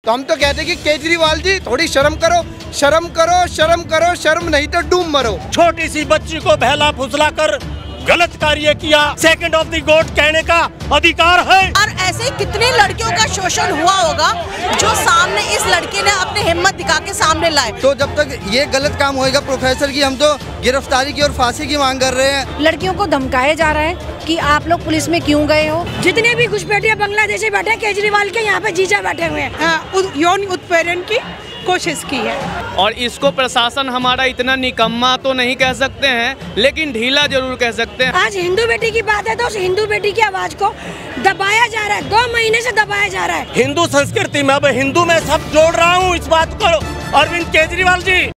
तो हम तो कहते कि केजरीवाल जी थोड़ी शर्म करो, शर्म करो, शर्म करो, शर्म नहीं तो डूब मरो। छोटी सी बच्ची को बहला फुसला कर गलत कार्य किया, सेकंड ऑफ द गॉड कहने का अधिकार है। और ऐसे ही कितनी लड़कियों का शोषण हुआ होगा जो सामने इस लड़की ने अपनी हिम्मत दिखा के सामने लाए। तो जब तक ये गलत काम होएगा प्रोफेसर की, हम तो गिरफ्तारी की और फांसी की मांग कर रहे हैं। लड़कियों को धमकाया जा रहा है कि आप लोग पुलिस में क्यों गए हो। जितने भी घुसपैठिया बांग्लादेशी बैठे, केजरीवाल के यहाँ पे जीजा बैठे हुए हैं। यौन उत्पीड़न की कोशिश की है और इसको प्रशासन हमारा इतना निकम्मा तो नहीं कह सकते हैं, लेकिन ढीला जरूर कह सकते हैं। आज हिंदू बेटी की बात है तो उस हिंदू बेटी की आवाज को दबाया जा रहा है, 2 महीने से दबाया जा रहा है। हिंदू संस्कृति में अब हिंदू में सब जोड़ रहा हूँ इस बात को। अरविंद केजरीवाल जी,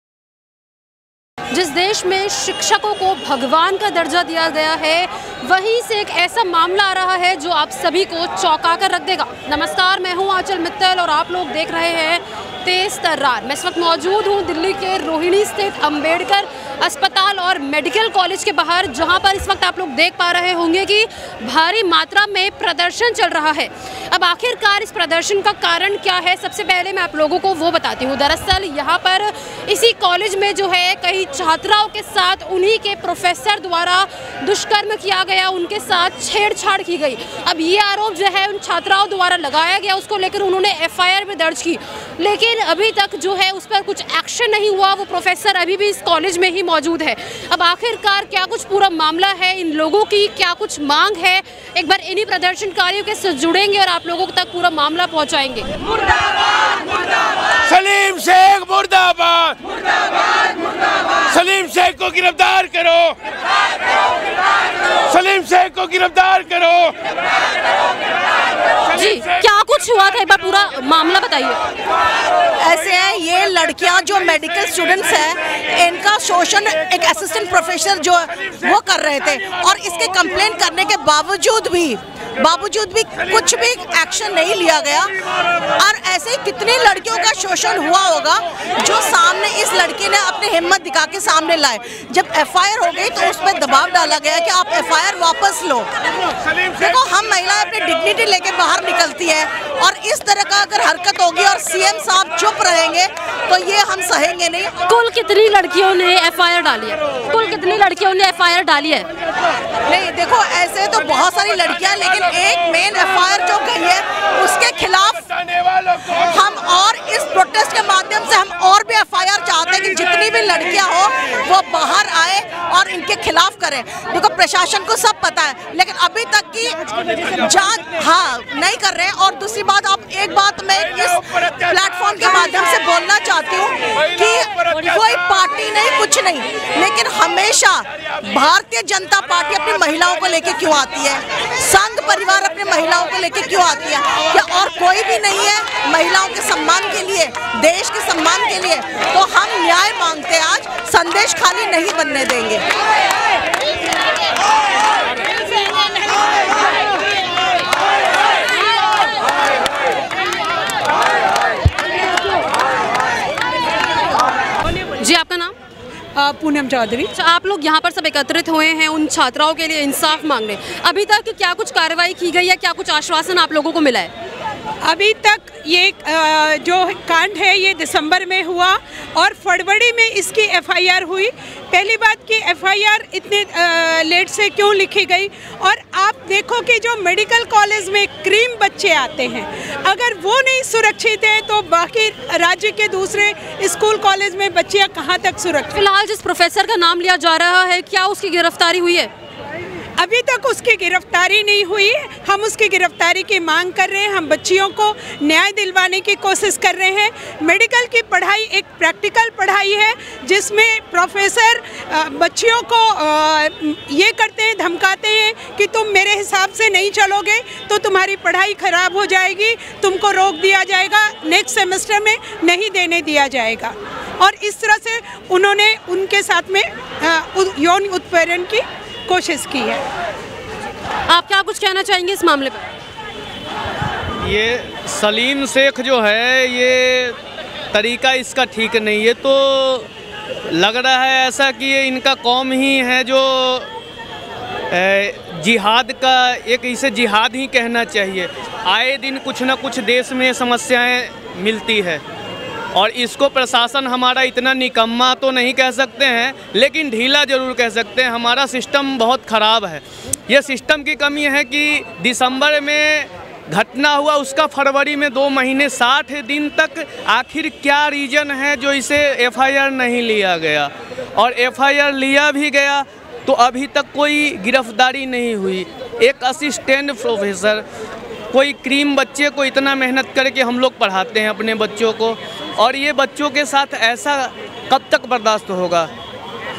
जिस देश में शिक्षकों को भगवान का दर्जा दिया गया है, वहीं से एक ऐसा मामला आ रहा है जो आप सभी को चौंका कर रख देगा। नमस्कार, मैं हूं आंचल मित्तल और आप लोग देख रहे हैं तेज तर्रार। मैं इस वक्त मौजूद हूं दिल्ली के रोहिणी स्थित अंबेडकर अस्पताल और मेडिकल कॉलेज के बाहर, जहां पर इस वक्त आप लोग देख पा रहे होंगे कि भारी मात्रा में प्रदर्शन चल रहा है। अब आखिरकार इस प्रदर्शन का कारण क्या है, सबसे पहले मैं आप लोगों को वो बताती हूँ। दरअसल यहाँ पर इसी कॉलेज में जो है कई छात्राओं के साथ उन्हीं के प्रोफेसर द्वारा दुष्कर्म किया गया, उनके साथ छेड़छाड़ की गई। अब ये आरोप जो है उन छात्राओं द्वारा लगाया गया, उसको लेकर उन्होंने FIR भी दर्ज की, लेकिन अभी तक जो है उस पर कुछ एक्शन नहीं हुआ। वो प्रोफेसर अभी भी इस कॉलेज में ही मौजूद है। अब आखिरकार क्या कुछ पूरा मामला है, इन लोगों की क्या कुछ मांग है, एक बार इन्हीं प्रदर्शनकारियों के साथ जुड़ेंगे और आप लोगों तक पूरा मामला पहुंचाएंगे। मुर्दाबाद, मुर्दाबाद। सलीम शेख मुर्दाबाद, मुर्दाबाद, मुर्दाबाद। सलीम शेख को गिरफ्तार करो, सलीम शेख को गिरफ्तार करो। जी, क्या कुछ हुआ था, एक बार पूरा मामला बताइए। ऐसे है, ये लड़कियां जो मेडिकल स्टूडेंट्स हैं, इनका शोषण एक असिस्टेंट प्रोफेसर जो वो कर रहे थे और इसके कंप्लेन करने के बावजूद भी कुछ भी एक्शन नहीं लिया गया। और ऐसे ही कितनी लड़कियों का शोषण हुआ होगा जो सामने इस लड़की ने अपनी हिम्मत दिखा के सामने लाए। जब FIR हो गई तो उस पर दबाव डाला गया कि आप FIR वापस लो। देखो, हम महिलाएं अपनी डिग्निटी लेके बाहर निकलती है और इस तरह का अगर हरकत होगी और CM साहब चुप रहेंगे तो ये हम सहेंगे नहीं। कुल कितनी लड़कियों ने FIR डाली है? कुल कितनी लड़कियों ने FIR डाली है? नहीं, देखो ऐसे तो बहुत सारी लड़कियां, लेकिन एक मेन FIR जो गई है उसके खिलाफ हम और इस प्रोटेस्ट के माध्यम से हम और भी FIR चाहते हैं कि जितनी भी लड़कियां हो वो बाहर आए और इनके खिलाफ करें। देखो, प्रशासन को सब पता है, लेकिन अभी तक की जांच नहीं कर रहे हैं। और दूसरी बात, एक बात मैं इस प्लेटफॉर्म के माध्यम से बोलना चाहती हूँ कि कोई पार्टी नहीं, कुछ नहीं, लेकिन हमेशा भारतीय जनता पार्टी अपनी महिलाओं को लेके क्यों आती है, संघ परिवार अपने महिलाओं को लेके क्यों आती है, क्या और कोई भी नहीं है महिलाओं के सम्मान के लिए, देश के सम्मान के लिए? तो हम न्याय मांगते हैं, आज संदेश खाली नहीं बनने देंगे। जी, आपका नाम? पूनम चौधरी। आप लोग यहाँ पर सब एकत्रित हुए हैं उन छात्राओं के लिए इंसाफ मांगने। अभी तक क्या कुछ कार्रवाई की गई है, क्या कुछ आश्वासन आप लोगों को मिला है? अभी तक ये जो कांड है ये दिसंबर में हुआ और फरवरी में इसकी FIR हुई। पहली बात कि FIR इतने लेट से क्यों लिखी गई? और आप देखो कि जो मेडिकल कॉलेज में क्रीम बच्चे आते हैं, अगर वो नहीं सुरक्षित हैं तो बाकी राज्य के दूसरे स्कूल कॉलेज में बच्चियां कहाँ तक सुरक्षित? फिलहाल जिस प्रोफेसर का नाम लिया जा रहा है, क्या उसकी गिरफ्तारी हुई है? अभी तक उसकी गिरफ्तारी नहीं हुई। हम उसकी गिरफ्तारी की मांग कर रहे हैं, हम बच्चियों को न्याय दिलवाने की कोशिश कर रहे हैं। मेडिकल की पढ़ाई एक प्रैक्टिकल पढ़ाई है जिसमें प्रोफेसर बच्चियों को ये करते हैं, धमकाते हैं कि तुम मेरे हिसाब से नहीं चलोगे तो तुम्हारी पढ़ाई खराब हो जाएगी, तुमको रोक दिया जाएगा, नेक्स्ट सेमेस्टर में नहीं देने दिया जाएगा। और इस तरह से उन्होंने उनके साथ में यौन उत्पीड़न की कोशिश की है। आप क्या कुछ कहना चाहेंगे इस मामले पर? ये सलीम शेख जो है, ये तरीका इसका ठीक नहीं है। तो लग रहा है ऐसा कि ये इनका कौम ही है जो जिहाद का, एक इसे जिहाद ही कहना चाहिए। आए दिन कुछ ना कुछ देश में समस्याएं मिलती है। और इसको प्रशासन हमारा इतना निकम्मा तो नहीं कह सकते हैं, लेकिन ढीला ज़रूर कह सकते हैं। हमारा सिस्टम बहुत ख़राब है। ये सिस्टम की कमी है कि दिसंबर में घटना हुआ, उसका फरवरी में 2 महीने 60 दिन तक आखिर क्या रीज़न है जो इसे एफआईआर नहीं लिया गया। और एफआईआर लिया भी गया तो अभी तक कोई गिरफ्तारी नहीं हुई। एक असिस्टेंट प्रोफेसर, कोई क्रीम बच्चे को इतना मेहनत करके हम लोग पढ़ाते हैं अपने बच्चों को, और ये बच्चों के साथ ऐसा कब तक बर्दाश्त होगा?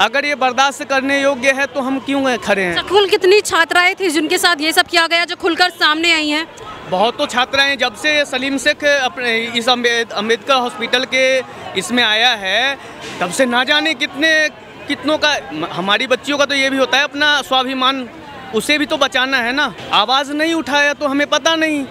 अगर ये बर्दाश्त करने योग्य है तो हम क्यों खड़े हैं? कुल कितनी छात्राएं थी जिनके साथ ये सब किया गया, जो खुलकर सामने आई हैं? बहुत तो छात्राएं, जब से सलीम शेख अपने इस अम्बेडकर हॉस्पिटल के इसमें आया है तब से ना जाने कितनों का। हमारी बच्चियों का तो ये भी होता है अपना स्वाभिमान, उसे भी तो बचाना है ना। आवाज़ नहीं उठाया तो हमें पता नहीं,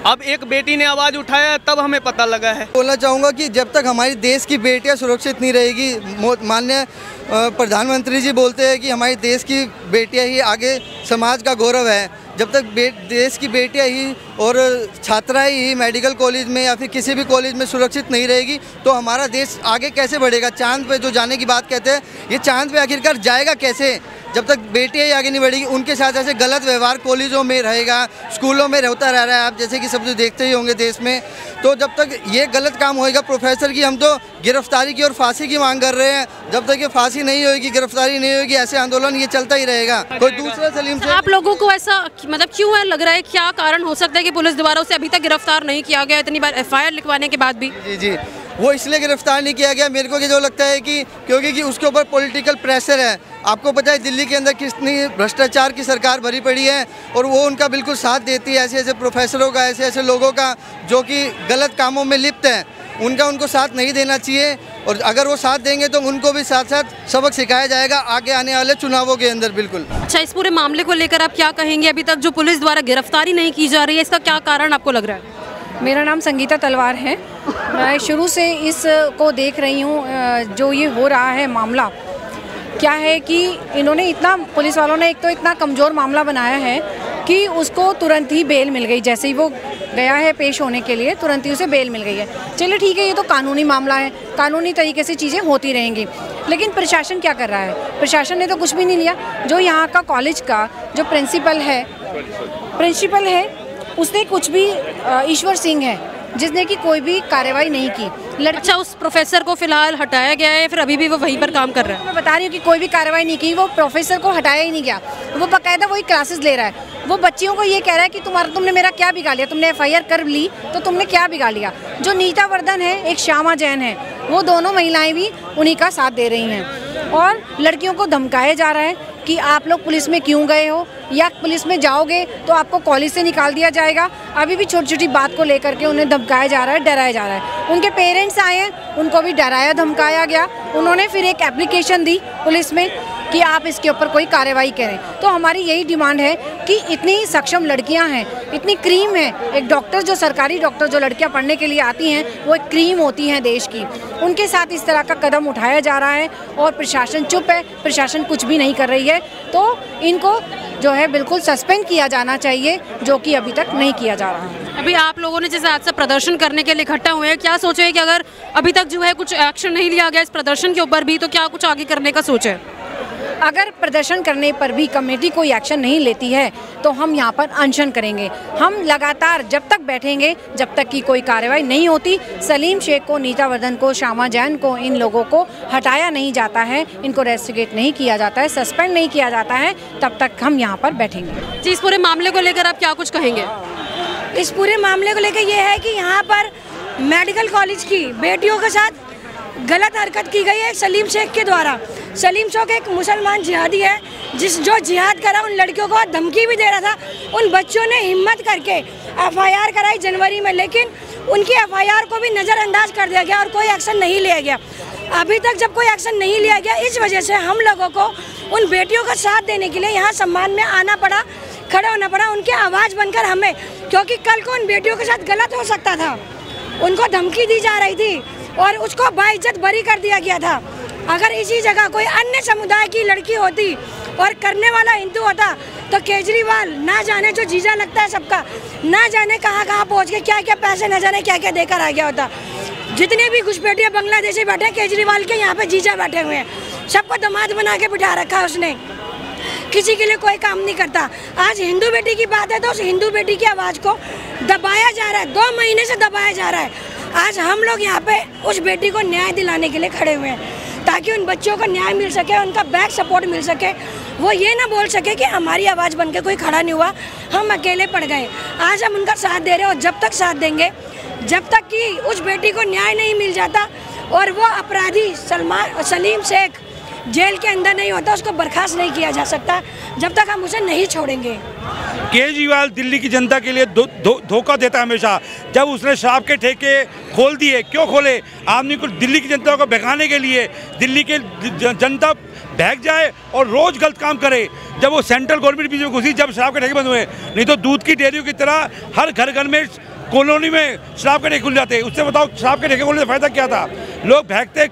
अब एक बेटी ने आवाज़ उठाया तब हमें पता लगा है। बोलना चाहूँगा कि जब तक हमारी देश की बेटियां सुरक्षित नहीं रहेगी, माननीय प्रधानमंत्री जी बोलते हैं कि हमारी देश की बेटियां ही आगे समाज का गौरव है। जब तक देश की बेटियां ही और छात्राएं ही मेडिकल कॉलेज में या फिर किसी भी कॉलेज में सुरक्षित नहीं रहेगी तो हमारा देश आगे कैसे बढ़ेगा? चांद पे जो जाने की बात कहते हैं, ये चांद पे आखिरकार जाएगा कैसे? जब तक बेटियां ही आगे नहीं बढ़ेगी, उनके साथ ऐसे गलत व्यवहार कॉलेजों में रहेगा, स्कूलों में होता रह रहा है, आप जैसे कि सब कुछ देखते ही होंगे देश में। तो जब तक ये गलत काम होएगा प्रोफेसर की, हम तो गिरफ्तारी की और फांसी की मांग कर रहे हैं। जब तक ये फांसी नहीं होगी, गिरफ्तारी नहीं होगी, ऐसे आंदोलन ये चलता ही रहेगा। कोई दूसरा सलीम से आप लोगों को ऐसा मतलब क्यों है लग रहा है, क्या कारण हो सकता है कि पुलिस दोबारा उसे अभी तक गिरफ्तार नहीं किया गया, इतनी बार एफआईआर लिखवाने के बाद भी? जी, वो इसलिए गिरफ्तार नहीं किया गया, मेरे को जो लगता है कि क्योंकि उसके ऊपर पॉलिटिकल प्रेशर है। आपको पता है दिल्ली के अंदर कितनी भ्रष्टाचार की सरकार भरी पड़ी है और वो उनका बिल्कुल साथ देती है। ऐसे ऐसे प्रोफेसरों का, ऐसे ऐसे लोगों का जो कि गलत कामों में लिप्त हैं, उनको साथ नहीं देना चाहिए। और अगर वो साथ देंगे तो उनको भी साथ साथ सबक सिखाया जाएगा आगे आने वाले चुनावों के अंदर। बिल्कुल। अच्छा, इस पूरे मामले को लेकर आप क्या कहेंगे? अभी तक जो पुलिस द्वारा गिरफ्तारी नहीं की जा रही है, इसका क्या कारण आपको लग रहा है? मेरा नाम संगीता तलवार है। मैं शुरू से इस को देख रही हूँ। जो ये हो रहा है मामला, क्या है कि इन्होंने इतना, पुलिस वालों ने एक तो इतना कमज़ोर मामला बनाया है कि उसको तुरंत ही बेल मिल गई। जैसे ही वो गया है पेश होने के लिए, तुरंत ही उसे बेल मिल गई है। चलिए ठीक है, ये तो कानूनी मामला है, कानूनी तरीके से चीज़ें होती रहेंगी। लेकिन प्रशासन क्या कर रहा है? प्रशासन ने तो कुछ भी नहीं लिया। जो यहाँ का कॉलेज का जो प्रिंसिपल है उसने कुछ भी, ईश्वर सिंह है जिसने कि कोई भी कार्रवाई नहीं की। अच्छा, उस प्रोफेसर को फिलहाल हटाया गया है, फिर अभी भी वो वहीं पर काम कर रहा है? मैं बता रही हूँ कि कोई भी कार्रवाई नहीं की। वो प्रोफेसर को हटाया ही नहीं गया, वो बाकायदा वही क्लासेस ले रहा है। वो बच्चियों को ये कह रहा है कि तुमने मेरा क्या बिगाड़ लिया, तुमने एफआईआर कर ली तो तुमने क्या बिगाड़ लिया। जो नीता वर्धन है, एक श्यामा जैन है, वो दोनों महिलाएं भी उन्हीं का साथ दे रही हैं। और लड़कियों को धमकाया जा रहा है कि आप लोग पुलिस में क्यों गए हो, या पुलिस में जाओगे तो आपको कॉलेज से निकाल दिया जाएगा। अभी भी छोटी छोटी बात को लेकर के उन्हें धमकाया जा रहा है, डराया जा रहा है। उनके पेरेंट्स आए हैं, उनको भी डराया धमकाया गया। उन्होंने फिर एक एप्लीकेशन दी पुलिस में कि आप इसके ऊपर कोई कार्रवाई करें। तो हमारी यही डिमांड है कि इतनी सक्षम लड़कियां हैं, इतनी क्रीम है। एक डॉक्टर, जो सरकारी डॉक्टर जो लड़कियां पढ़ने के लिए आती हैं, वो एक क्रीम होती हैं देश की। उनके साथ इस तरह का कदम उठाया जा रहा है और प्रशासन चुप है, प्रशासन कुछ भी नहीं कर रही है। तो इनको जो है बिल्कुल सस्पेंड किया जाना चाहिए, जो कि अभी तक नहीं किया जा रहा है। अभी आप लोगों ने जैसे आज से प्रदर्शन करने के लिए इकट्ठा हुए हैं, क्या सोचे कि अगर अभी तक जो है कुछ एक्शन नहीं लिया गया इस प्रदर्शन के ऊपर भी, तो क्या कुछ आगे करने का सोच है? अगर प्रदर्शन करने पर भी कमेटी कोई एक्शन नहीं लेती है तो हम यहाँ पर अनशन करेंगे। हम लगातार जब तक बैठेंगे जब तक कि कोई कार्रवाई नहीं होती, सलीम शेख को, नीता वर्धन को, श्यामा जैन को, इन लोगों को हटाया नहीं जाता है, इनको रेस्टिगेट नहीं किया जाता है, सस्पेंड नहीं किया जाता है, तब तक हम यहाँ पर बैठेंगे। जी, इस पूरे मामले को लेकर आप क्या कुछ कहेंगे? इस पूरे मामले को लेकर ये है कि यहाँ पर मेडिकल कॉलेज की बेटियों के साथ गलत हरकत की गई है सलीम शेख के द्वारा। सलीम शेख एक मुसलमान जिहादी है, जो जिहाद करा, उन लड़कियों को धमकी भी दे रहा था। उन बच्चों ने हिम्मत करके एफआईआर कराई जनवरी में, लेकिन उनकी एफआईआर को भी नज़रअंदाज कर दिया गया और कोई एक्शन नहीं लिया गया। अभी तक जब कोई एक्शन नहीं लिया गया, इस वजह से हम लोगों को उन बेटियों का साथ देने के लिए यहाँ सम्मान में आना पड़ा, खड़ा होना पड़ा, उनकी आवाज़ बनकर हमें, क्योंकि कल को उन बेटियों के साथ गलत हो सकता था। उनको धमकी दी जा रही थी और उसको बाइज्जत बरी कर दिया गया था। अगर इसी जगह कोई अन्य समुदाय की लड़की होती और करने वाला हिंदू होता तो केजरीवाल ना जाने जो जीजा लगता है सबका, ना जाने कहाँ कहाँ पहुँच के क्या क्या पैसे न जाने क्या क्या देकर आ गया होता। जितने भी घुसपैठिया बांग्लादेशी बैठे केजरीवाल के यहाँ पे जीजा बैठे हुए हैं, सबको दामाद बना के बिठा रखा है उसने, किसी के लिए कोई काम नहीं करता। आज हिंदू बेटी की बात है तो उस हिंदू बेटी की आवाज़ को दबाया जा रहा है, 2 महीने से दबाया जा रहा है। आज हम लोग यहाँ पे उस बेटी को न्याय दिलाने के लिए खड़े हुए हैं ताकि उन बच्चों को न्याय मिल सके, उनका बैक सपोर्ट मिल सके, वो ये ना बोल सके कि हमारी आवाज़ बन के कोई खड़ा नहीं हुआ, हम अकेले पड़ गए। आज हम उनका साथ दे रहे हैं और जब तक साथ देंगे, जब तक कि उस बेटी को न्याय नहीं मिल जाता और वो अपराधी सलीम शेख जेल के अंदर नहीं होता, उसको बर्खास्त नहीं किया जा सकता जब तक हम उसे नहीं छोड़ेंगे। केजरीवाल दिल्ली की जनता के लिए धोखा देता है हमेशा। जब उसने शराब के ठेके खोल दिए, क्यों खोले? आदमी को, दिल्ली की जनता को भगाने के लिए, दिल्ली के जनता भाग जाए और रोज गलत काम करे। जब वो सेंट्रल गवर्नमेंट बीच में घुसी, जब शराब के ठेके बंद हुए, नहीं तो दूध की डेयरियों की तरह हर घर घर में कॉलोनी में शराब के ठेके खुल जाते। उससे बताओ शराब के ठेके खोलने से फायदा क्या था? लोग भागते,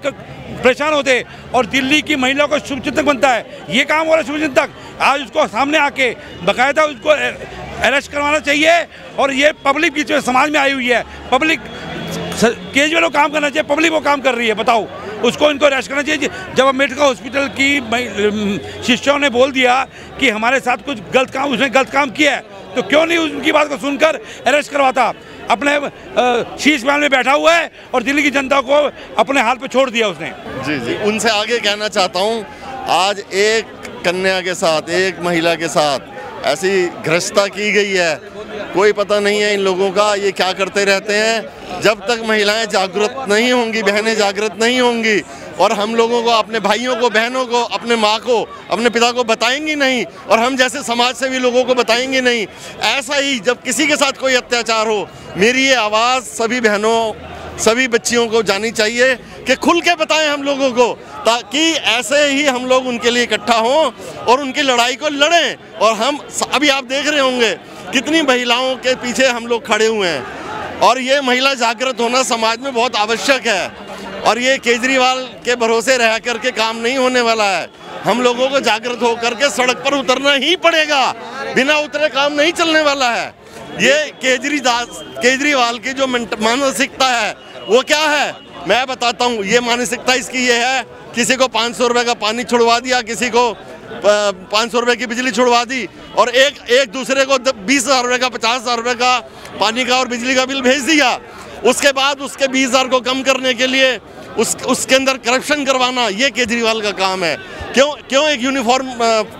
परेशान होते और दिल्ली की महिला को शुभचिंतक बनता है। ये काम हो रहा है शुभचिंतक। आज उसको सामने आके बाकायदा उसको अरेस्ट करवाना चाहिए और ये पब्लिक बीच में समाज में आई हुई है। पब्लिक केजरीवाल को काम करना चाहिए, पब्लिक वो काम कर रही है। बताओ, उसको इनको अरेस्ट करना चाहिए। जब अम्बेडकर हॉस्पिटल की शिष्यों ने बोल दिया कि हमारे साथ कुछ गलत काम, उसने गलत काम किया है, तो क्यों नहीं उनकी बात को सुनकर अरेस्ट करवाता? अपने शीश महल में बैठा हुआ है और दिल्ली की जनता को अपने हाल पे छोड़ दिया उसने। जी, उनसे आगे कहना चाहता हूँ, आज एक कन्या के साथ, एक महिला के साथ ऐसी घृष्टता की गई है, कोई पता नहीं है इन लोगों का ये क्या करते रहते हैं। जब तक महिलाएं जागरूक नहीं होंगी, बहनें जागरूक नहीं होंगी और हम लोगों को, अपने भाइयों को, बहनों को, अपने माँ को, अपने पिता को बताएंगी नहीं और हम जैसे समाज से भी लोगों को बताएंगे नहीं, ऐसा ही जब किसी के साथ कोई अत्याचार हो, मेरी ये आवाज़ सभी बहनों, सभी बच्चियों को जानी चाहिए कि खुल के बताएं हम लोगों को, ताकि ऐसे ही हम लोग उनके लिए इकट्ठा हों और उनकी लड़ाई को लड़ें। और हम अभी आप देख रहे होंगे कितनी महिलाओं के पीछे हम लोग खड़े हुए हैं और ये महिला जागृत होना समाज में बहुत आवश्यक है और ये केजरीवाल के भरोसे रह करके काम नहीं होने वाला है। हम लोगों को जागृत होकर के सड़क पर उतरना ही पड़ेगा, बिना उतरे काम नहीं चलने वाला है। ये केजरीवाल की जो मानसिकता है वो क्या है मैं बताता हूँ। ये मानसिकता इसकी ये है, किसी को 500 रुपये का पानी छुड़वा दिया, किसी को 500 रुपये की बिजली छुड़वा दी और एक दूसरे को 20,000 रुपये का, 50,000 रुपये का पानी का और बिजली का बिल भेज दिया। उसके बाद उसके 20,000 को कम करने के लिए उसके अंदर करप्शन करवाना, ये केजरीवाल का काम है। क्यों एक यूनिफॉर्म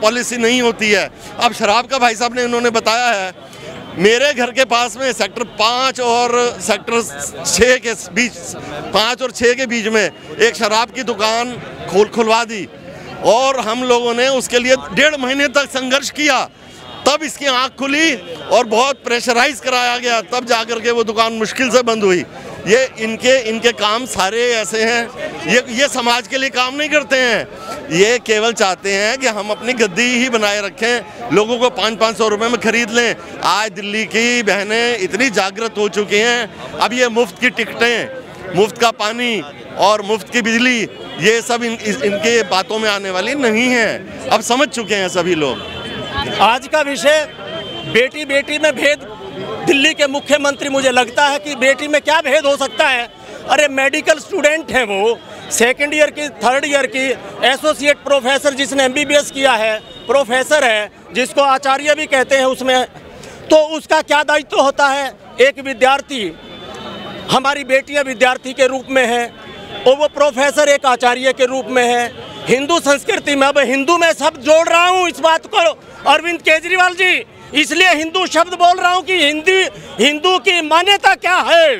पॉलिसी नहीं होती है? अब शराब का भाई साहब ने उन्होंने बताया है, मेरे घर के पास में सेक्टर 5 और सेक्टर 6 के बीच, 5 और 6 के बीच में एक शराब की दुकान खुलवा दी और हम लोगों ने उसके लिए 1.5 महीने तक संघर्ष किया, तब इसकी आंख खुली और बहुत प्रेशराइज कराया गया, तब जाकर के वो दुकान मुश्किल से बंद हुई। ये इनके काम सारे ऐसे हैं, ये समाज के लिए काम नहीं करते हैं, ये केवल चाहते हैं कि हम अपनी गद्दी ही बनाए रखें, लोगों को 500-500 रुपये में खरीद लें। आज दिल्ली की बहनें इतनी जागृत हो चुकी हैं, अब ये मुफ्त की टिकटें, मुफ्त का पानी और मुफ्त की बिजली, ये सब इनके बातों में आने वाली नहीं है। अब समझ चुके हैं सभी लोग। आज का विषय बेटी बेटी में भेद। दिल्ली के मुख्यमंत्री, मुझे लगता है कि बेटी में क्या भेद हो सकता है? अरे मेडिकल स्टूडेंट हैं वो, 2nd ईयर की, 3rd ईयर की, एसोसिएट प्रोफेसर जिसने MBBS किया है, प्रोफेसर है जिसको आचार्य भी कहते हैं उसमें, तो उसका क्या दायित्व होता है? एक विद्यार्थी, हमारी बेटियां विद्यार्थी के रूप में है और वो प्रोफेसर एक आचार्य के रूप में है। हिंदू संस्कृति में, अब हिंदू में शब्द जोड़ रहा हूँ इस बात को अरविंद केजरीवाल जी, इसलिए हिंदू शब्द बोल रहा हूँ कि हिंदू की मान्यता क्या है।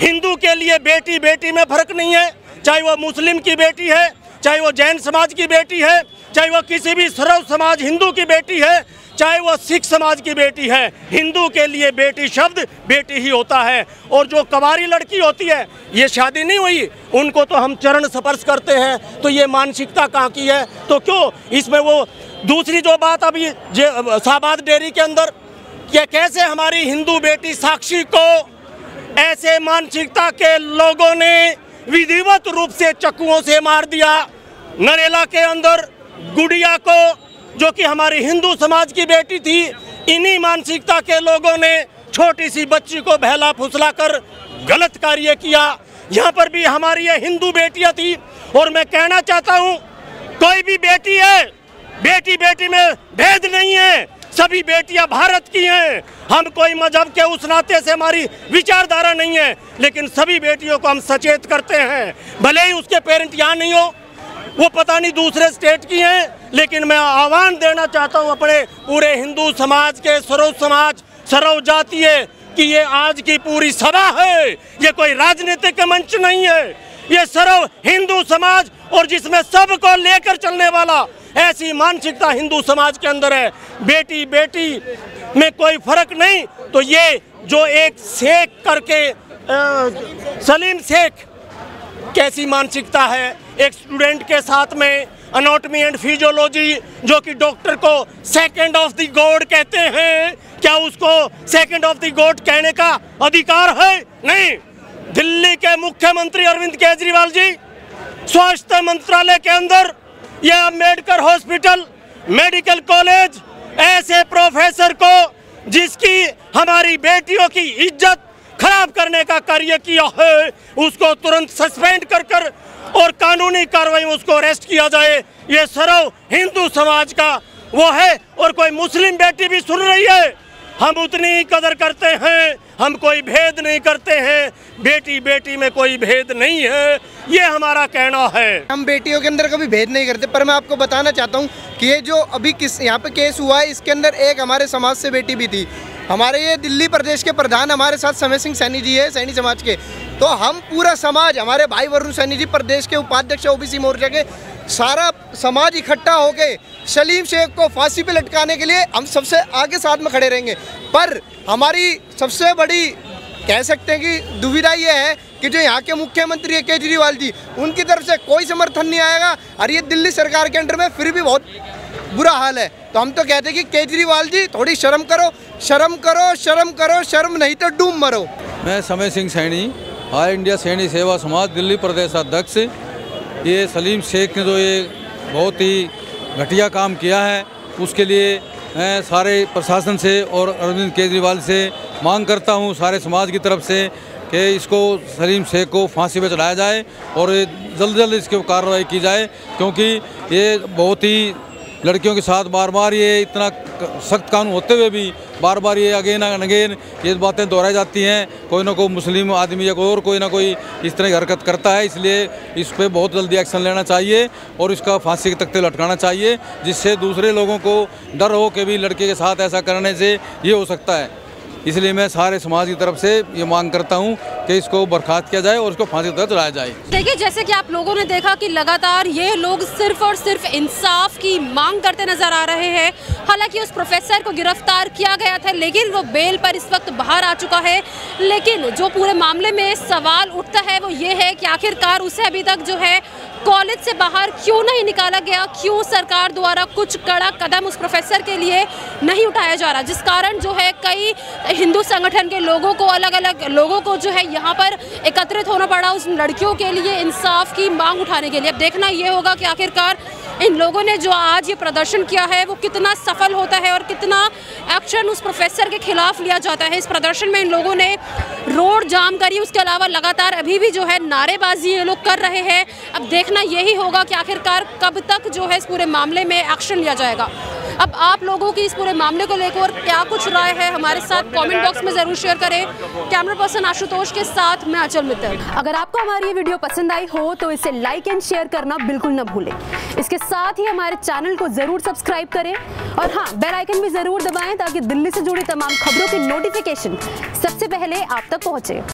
हिंदू के लिए बेटी बेटी में फर्क नहीं है, चाहे वो मुस्लिम की बेटी है, चाहे वो जैन समाज की बेटी है, चाहे वो किसी भी सर्व समाज हिंदू की बेटी है, चाहे वो सिख समाज की बेटी है। हिंदू के लिए बेटी शब्द बेटी ही होता है। और जो कुंवारी लड़की होती है, ये शादी नहीं हुई, उनको तो हम चरण स्पर्श करते हैं, तो ये मानसिकता कहाँ की है? तो क्यों इसमें वो दूसरी जो बात अभी शाहबाद डेयरी के अंदर, ये कैसे हमारी हिंदू बेटी साक्षी को ऐसे मानसिकता के लोगों ने विधिवत रूप से चक्कुओं से मार दिया। नरेला के अंदर गुड़िया को जो कि हमारी हिंदू समाज की बेटी थी, इन्हीं मानसिकता के लोगों ने छोटी सी बच्ची को बहला फुसला कर गलत कार्य किया। यहाँ पर भी हमारी ये हिंदू बेटियां थी। और मैं कहना चाहता हूँ, कोई भी बेटी है, बेटी बेटी में भेद नहीं है, सभी बेटियां भारत की हैं। हम कोई मजहब के उस नाते से हमारी विचारधारा नहीं है, लेकिन सभी बेटियों को हम सचेत करते हैं। भले ही उसके पेरेंट यहाँ नहीं हो, वो पता नहीं दूसरे स्टेट की हैं, लेकिन मैं आह्वान देना चाहता हूँ अपने पूरे हिंदू समाज के, सर्व समाज सर्व जातीय, कि ये आज की पूरी सभा है, ये कोई राजनीतिक मंच नहीं है, ये सर्व हिंदू समाज और जिसमें सबको लेकर चलने वाला ऐसी मानसिकता हिंदू समाज के अंदर है। बेटी बेटी में कोई फर्क नहीं। तो ये जो एक शेख करके सलीम शेख, कैसी मानसिकता है, एक स्टूडेंट के साथ में एनाटॉमी एंड फिजियोलॉजी, जो कि डॉक्टर को सेकंड ऑफ द गॉड कहते हैं, क्या उसको सेकंड ऑफ द गॉड कहने का अधिकार है? नहीं। दिल्ली के मुख्यमंत्री अरविंद केजरीवाल जी स्वास्थ्य मंत्रालय के अंदर या अम्बेडकर हॉस्पिटल, मेडिकल कॉलेज, ऐसे प्रोफेसर को जिसकी हमारी बेटियों की इज्जत खराब करने का कार्य किया है, उसको तुरंत सस्पेंड कर और कानूनी कार्रवाई में उसको अरेस्ट किया जाए। ये सर्व हिंदू समाज का वो है। और कोई मुस्लिम बेटी भी सुन रही है, हम उतनी ही कदर करते हैं, हम कोई भेद नहीं करते हैं, बेटी बेटी में कोई भेद नहीं है, ये हमारा कहना है। हम बेटियों के अंदर कभी भेद नहीं करते, पर मैं आपको बताना चाहता हूँ कि ये जो अभी यहाँ पे केस हुआ है, इसके अंदर एक हमारे समाज से बेटी भी थी। हमारे ये दिल्ली प्रदेश के प्रधान हमारे साथ समय सिंह सैनी जी है, सैनी समाज के। तो हम पूरा समाज, हमारे भाई वरुण सैनी जी प्रदेश के उपाध्यक्ष ओबीसी मोर्चा के, सारा समाज इकट्ठा होके सलीम शेख को फांसी पे लटकाने के लिए हम सबसे आगे साथ में खड़े रहेंगे। पर हमारी सबसे बड़ी कह सकते हैं कि दुविधा ये है कि जो यहाँ के मुख्यमंत्री है केजरीवाल जी, उनकी तरफ से कोई समर्थन नहीं आएगा। और ये दिल्ली सरकार के अंडर में फिर भी बहुत बुरा हाल है। तो हम तो कहते हैं कि केजरीवाल जी थोड़ी शर्म करो, शर्म करो, शर्म करो, शर्म नहीं तो डूब मरो। मैं समय सिंह सैनी, ऑल इंडिया सैनी सेवा समाज दिल्ली प्रदेश अध्यक्ष। ये सलीम शेख ने जो ये बहुत ही घटिया काम किया है, उसके लिए मैं सारे प्रशासन से और अरविंद केजरीवाल से मांग करता हूँ, सारे समाज की तरफ से, कि इसको सलीम शेख को फांसी पर चढ़ाया जाए और जल्द जल्द इसके कार्रवाई की जाए। क्योंकि ये बहुत ही लड़कियों के साथ बार बार ये इतना सख्त कानून होते हुए भी बार बार ये अगेन एंड अगेन ये बातें दोहराई जाती हैं। कोई ना कोई मुस्लिम आदमी या कोई और कोई ना कोई इस तरह की हरकत करता है, इसलिए इस पर बहुत जल्दी एक्शन लेना चाहिए और इसका फांसी के तख्ते लटकाना चाहिए, जिससे दूसरे लोगों को डर हो कि भी लड़के के साथ ऐसा करने से ये हो सकता है। इसलिए मैं सारे समाज की तरफ से ये मांग करता हूँ कि इसको बर्खास्त किया जाए और इसको फांसी तक चढ़ाया जाए। देखिए, जैसे कि आप लोगों ने देखा कि लगातार ये लोग सिर्फ और सिर्फ इंसाफ की मांग करते नजर आ रहे हैं। हालांकि उस प्रोफेसर को गिरफ्तार किया गया था, लेकिन वो बेल पर इस वक्त बाहर आ चुका है। लेकिन जो पूरे मामले में सवाल उठता है वो ये है कि आखिरकार उसे अभी तक जो है कॉलेज से बाहर क्यों नहीं निकाला गया, क्यों सरकार द्वारा कुछ कड़ा कदम उस प्रोफेसर के लिए नहीं उठाया जा रहा, जिस कारण जो है कई हिंदू संगठन के लोगों को, अलग अलग लोगों को जो है यहाँ पर एकत्रित होना पड़ा उस लड़कियों के लिए इंसाफ की मांग उठाने के लिए। अब देखना ये होगा कि आखिरकार इन लोगों ने जो आज ये प्रदर्शन किया है वो कितना सफल होता है और कितना एक्शन उस प्रोफेसर के खिलाफ लिया जाता है। इस प्रदर्शन में इन लोगों ने रोड जाम करी, उसके अलावा लगातार अभी भी जो है नारेबाजी ये लोग कर रहे हैं। अब देखना यही होगा कि आखिरकार कब तक जो है इस पूरे मामले में एक्शन लिया जाएगा। अब आप लोगों की इस पूरे मामले को लेकर क्या कुछ राय है, हमारे साथ कमेंट बॉक्स में ज़रूर शेयर करें। कैमरा पर्सन आशुतोष के साथ मैं आंचल मित्तल। अगर आपको हमारी ये वीडियो पसंद आई हो तो इसे लाइक एंड शेयर करना बिल्कुल न भूलें। इसके साथ ही हमारे चैनल को ज़रूर सब्सक्राइब करें और हाँ, बेल आइकन भी ज़रूर दबाएं ताकि दिल्ली से जुड़ी तमाम खबरों की नोटिफिकेशन सबसे पहले आप तक पहुँचे।